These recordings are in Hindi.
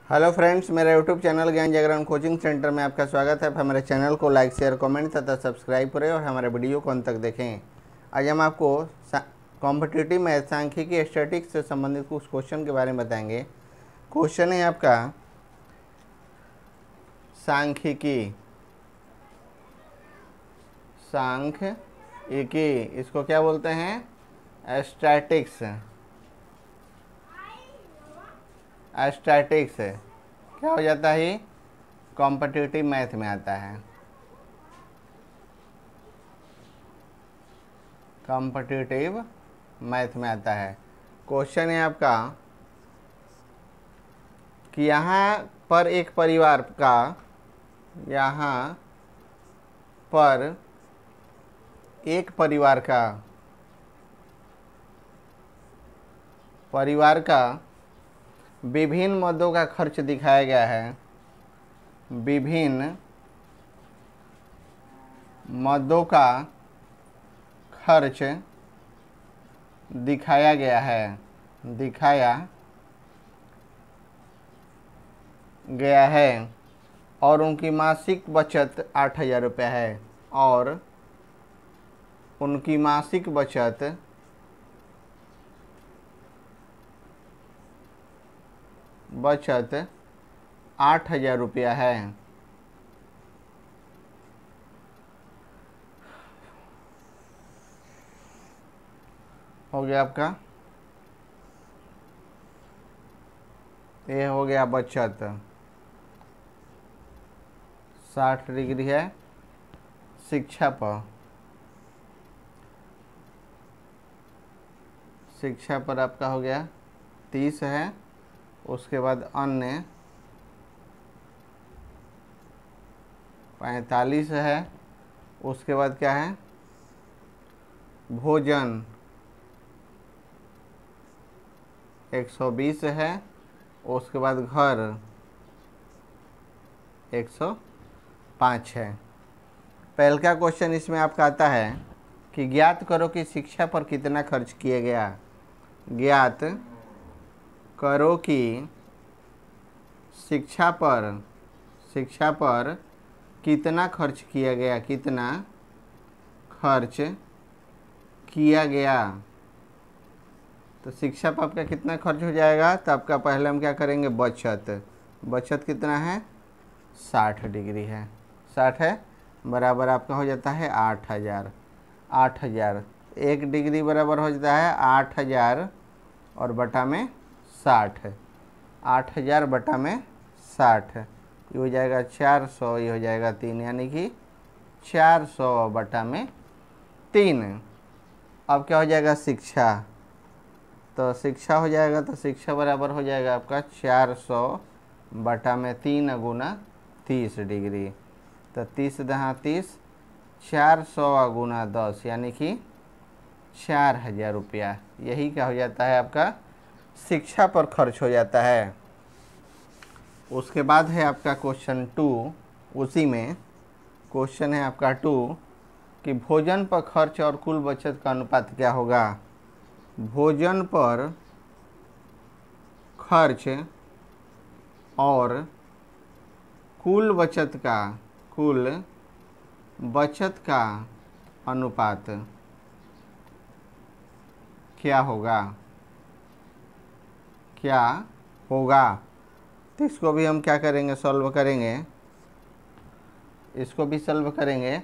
हेलो फ्रेंड्स, मेरा यूट्यूब चैनल ज्ञान जागरण कोचिंग सेंटर में आपका स्वागत है। हमारे चैनल को लाइक शेयर कमेंट तथा सब्सक्राइब करें और हमारे वीडियो को अंत तक देखें। आज हम आपको कॉम्पिटिटिव मैथ सांख्यिकी स्टैटिस्टिक्स से संबंधित कुछ क्वेश्चन के बारे में बताएंगे। क्वेश्चन है आपका सांख्यिकी, इसको क्या बोलते हैं? स्टैटिक्स। स्टैटिक्स क्या हो जाता है? कॉम्पिटिटिव मैथ में आता है। कॉम्पिटिटिव मैथ में आता है। क्वेश्चन है आपका कि यहाँ पर एक परिवार का विभिन्न मदों का खर्च दिखाया गया है। विभिन्न मदों का खर्च दिखाया गया है और उनकी मासिक बचत 8,000 रुपये है। और उनकी मासिक बचत 8,000 रुपया है। हो गया आपका, ये हो गया बचत। 60 डिग्री है शिक्षा पर आपका हो गया 30 है। उसके बाद अन्य 45 है। उसके बाद क्या है? भोजन 120 है। उसके बाद घर 105 है। पहले का क्वेश्चन इसमें आपका आता है कि ज्ञात करो कि शिक्षा पर कितना खर्च किया गया। ज्ञात करो कि शिक्षा पर कितना खर्च किया गया। तो शिक्षा पर आपका कितना खर्च हो जाएगा? तो आपका पहले हम क्या करेंगे? बचत कितना है? 60 डिग्री है। 60 है बराबर आपका हो जाता है 8,000। 1 डिग्री बराबर हो जाता है 8,000 और बटा में 60। 8,000 बटा में 60 ये हो जाएगा 400, ये हो जाएगा 3, यानी कि 400 बटा में 3। अब क्या हो जाएगा? शिक्षा। तो शिक्षा हो जाएगा, तो शिक्षा बराबर हो जाएगा आपका 400 बटा में 3 गुना 30 डिग्री। तो 30 दहा 30, 400 गुना 10 यानी कि 4,000 रुपया। यही क्या हो जाता है? आपका शिक्षा पर खर्च हो जाता है। उसके बाद है आपका क्वेश्चन 2। उसी में क्वेश्चन है आपका 2 कि भोजन पर खर्च और कुल बचत का अनुपात क्या होगा। भोजन पर खर्च और कुल बचत का अनुपात क्या होगा। तो इसको भी हम क्या करेंगे? सॉल्व करेंगे। इसको भी सॉल्व करेंगे।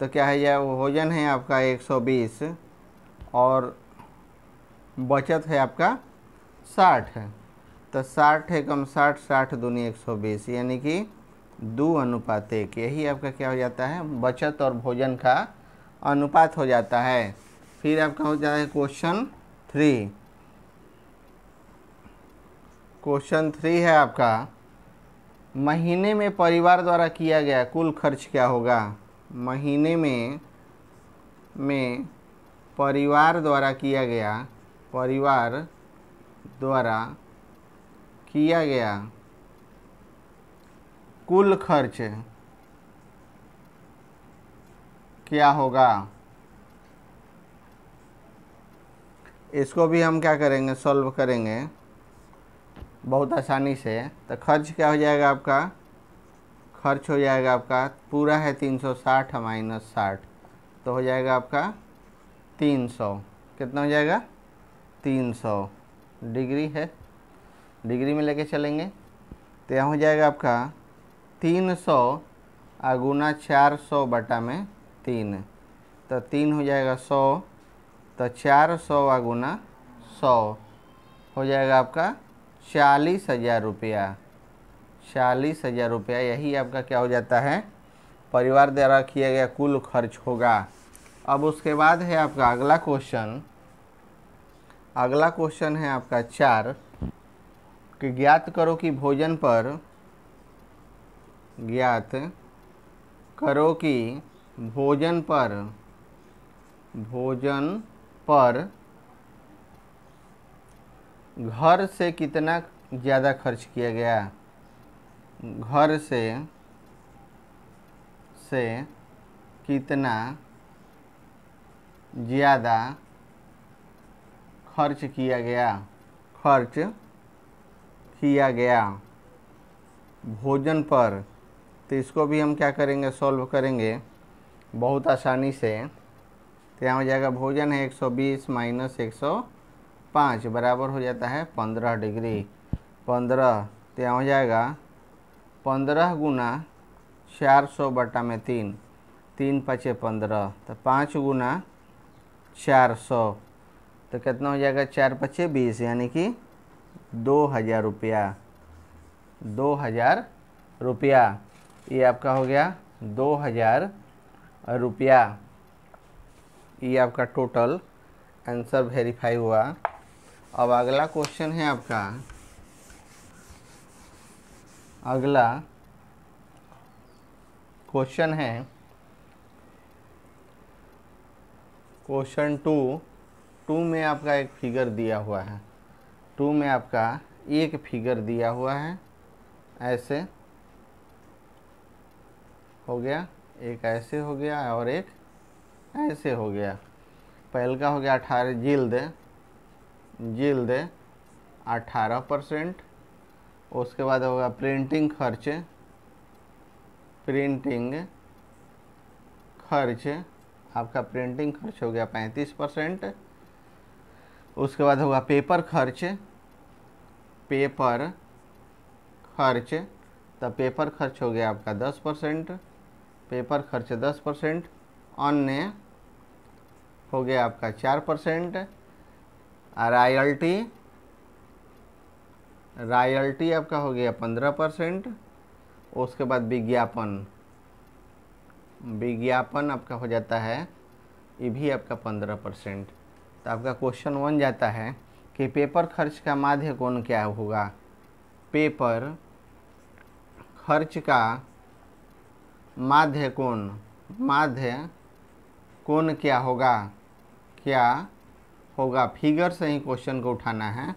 तो क्या है? यह भोजन है आपका 120 और बचत है आपका 60 है। तो 60 है कम 60, 60 दूनी 120 यानी कि 2:1। यही आपका क्या हो जाता है? बचत और भोजन का अनुपात हो जाता है। फिर आपका हो जाता है क्वेश्चन 3। क्वेश्चन 3 है आपका महीने में परिवार द्वारा किया गया कुल खर्च क्या होगा। महीने में परिवार द्वारा किया गया कुल खर्च क्या होगा। इसको भी हम क्या करेंगे? सॉल्व करेंगे। बहुत आसानी से। तो खर्च क्या हो जाएगा आपका, खर्च हो जाएगा आपका, पूरा है 360 माइनस 60, तो हो जाएगा आपका 300। कितना हो जाएगा, 300 डिग्री है, डिग्री में लेके चलेंगे। तो यहाँ हो जाएगा आपका 300 गुना 400 बटा में 3, तो 3 हो जाएगा 100, तो 400 गुना 100 हो जाएगा आपका 40,000 रुपया। 40,000 रुपया, यही आपका क्या हो जाता है, परिवार द्वारा किया गया कुल खर्च होगा। अब उसके बाद है आपका अगला क्वेश्चन। अगला क्वेश्चन है आपका 4 कि ज्ञात करो कि भोजन पर, ज्ञात करो कि भोजन पर, भोजन पर घर से कितना ज़्यादा खर्च किया गया, घर से कितना ज़्यादा खर्च किया गया, खर्च किया गया भोजन पर। तो इसको भी हम क्या करेंगे, सॉल्व करेंगे बहुत आसानी से। तो यहाँ हो जाएगा भोजन है 120 माइनस 105 बराबर हो जाता है 15 डिग्री। 15, तो यहाँ हो जाएगा 15 गुना 400 बटा में 3, 3 पचे 15, तो 5 गुना 400, तो कितना हो जाएगा, 4 पचे 20, यानी कि 2,000 रुपया। 2,000 रुपया, ये आपका हो गया 2,000 रुपया। ये आपका टोटल आंसर वेरीफाई हुआ। अब अगला क्वेश्चन है आपका, अगला क्वेश्चन है क्वेश्चन 2 में आपका एक फिगर दिया हुआ है। 2 में आपका एक फिगर दिया हुआ है, ऐसे हो गया, एक ऐसे हो गया और एक ऐसे हो गया। पहले का हो गया 18 जिल्द 18%। उसके बाद होगा प्रिंटिंग खर्च, प्रिंटिंग खर्च आपका, प्रिंटिंग खर्च हो गया 35%। उसके बाद होगा पेपर खर्च, पेपर खर्च, तो पेपर खर्च हो गया आपका 10%, पेपर खर्च 10%। अन्य हो गया आपका 4%। रॉयल्टी, रॉयल्टी आपका हो गया 15%। उसके बाद विज्ञापन, विज्ञापन आपका हो जाता है, ये भी आपका 15%। तो आपका क्वेश्चन 1 जाता है कि पेपर खर्च का माध्य कोण क्या होगा। पेपर खर्च का माध्य कोण, माध्य कोण क्या होगा, क्या होगा, फिगर से ही क्वेश्चन को उठाना है।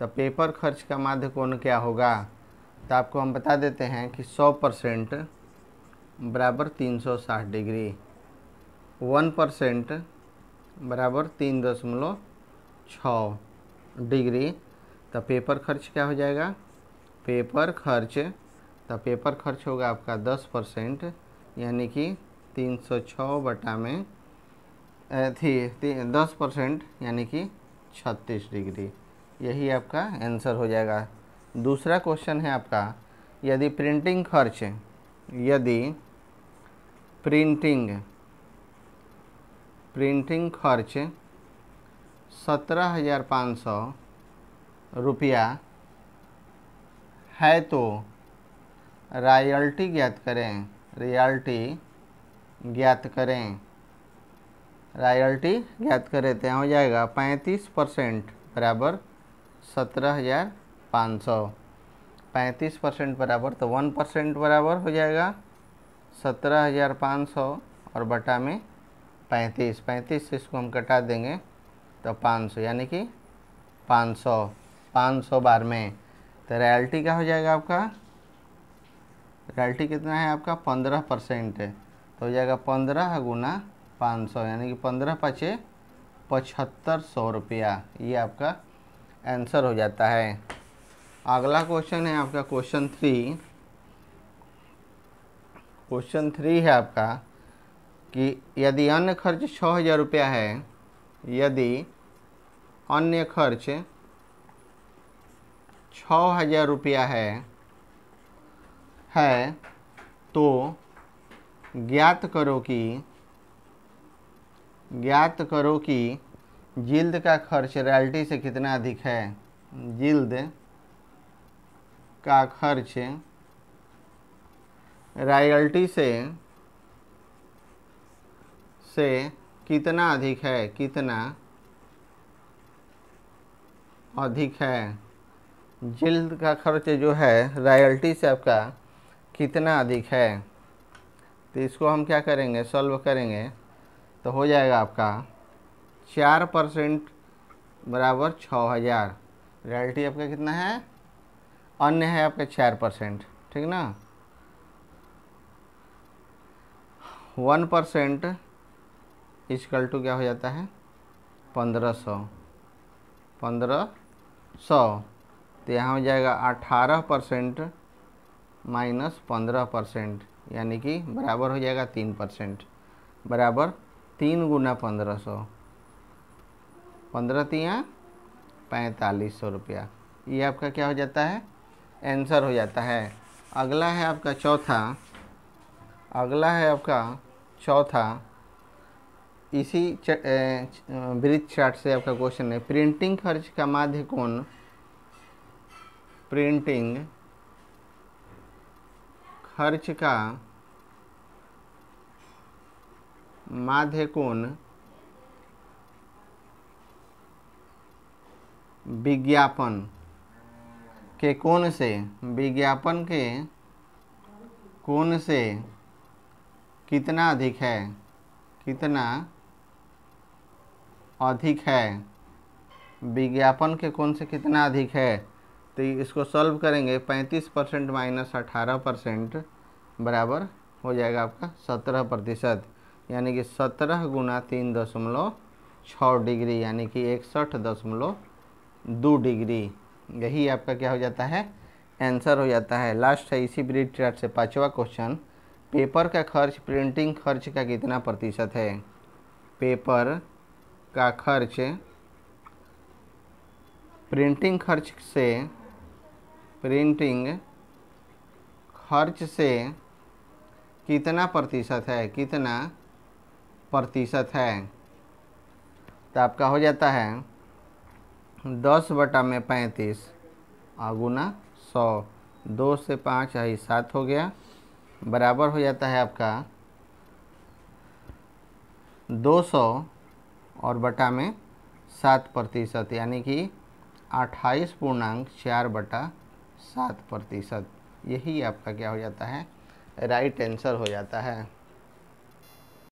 तो पेपर खर्च का माध्य कोण क्या होगा, तो आपको हम बता देते हैं कि 100% बराबर 360 डिग्री, 1% बराबर 3.6 डिग्री। तो पेपर खर्च क्या हो जाएगा, पेपर खर्च, तो पेपर खर्च होगा आपका 10%, यानी कि 306 बटा में 10%, यानी कि 36 डिग्री। यही आपका आंसर हो जाएगा। दूसरा क्वेश्चन है आपका, यदि प्रिंटिंग खर्च, यदि प्रिंटिंग खर्च 17,500 रुपया है तो रॉयल्टी ज्ञात करें, रॉयल्टी ज्ञात करें, रॉयल्टी ज्ञात करें। तो यहाँ हो जाएगा 35% बराबर 17,500, 35% बराबर, तो 1% बराबर हो जाएगा 17,500 और बटा में 35, 35 से इसको हम कटा देंगे तो 500, यानी कि 500 बार में। तो रॉयल्टी क्या हो जाएगा आपका, रॉयल्टी कितना है आपका 15% है, तो हो जाएगा 15 गुना 500, यानी कि 15 पचे 7,500 रुपया। ये आपका आंसर हो जाता है। अगला क्वेश्चन है आपका क्वेश्चन 3। क्वेश्चन 3 है आपका कि यदि अन्य खर्च 6000 रुपया है, यदि अन्य खर्च 6000 रुपया है तो ज्ञात करो कि जिल्द का खर्च रॉयल्टी से कितना अधिक है। जिल्द का खर्च रॉयल्टी से कितना अधिक है, कितना अधिक है। जिल्द का खर्च जो है रॉयल्टी से आपका कितना अधिक है। तो इसको हम क्या करेंगे, सॉल्व करेंगे तो हो जाएगा आपका 4% बराबर 6000। रॉयल्टी आपका कितना है, अन्य है आपका 4%, ठीक ना। 1% इक्वल टू क्या हो जाता है 1500। तो यहाँ हो जाएगा 18% माइनस 15%, यानी कि बराबर हो जाएगा 3%, बराबर 3 गुना 1500, 15 तिया 4500 रुपया। ये आपका क्या हो जाता है, आंसर हो जाता है। अगला है आपका चौथा। इसी वृत्त चार्ट से आपका क्वेश्चन है, प्रिंटिंग खर्च का माध्य कोण, प्रिंटिंग खर्च का माध्य कोण विज्ञापन के कोण से कितना अधिक है, विज्ञापन के कोण से कितना अधिक है। तो इसको सॉल्व करेंगे, 35% माइनस 18% बराबर हो जाएगा आपका 17%, यानी कि 17 गुना 3.6 डिग्री, यानी कि 61.2 डिग्री। यही आपका क्या हो जाता है, आंसर हो जाता है। लास्ट है इसी ब्रीड चार्ट से 5वां क्वेश्चन, पेपर का खर्च प्रिंटिंग खर्च का कितना प्रतिशत है। पेपर का खर्च प्रिंटिंग खर्च से कितना प्रतिशत है। तो आपका हो जाता है 10/35 गुना 100, 2 से 5 है 7 हो गया, बराबर हो जाता है आपका 200 और बटा में 7%, यानी कि 28.4/7%। यही आपका क्या हो जाता है, राइट आंसर हो जाता है।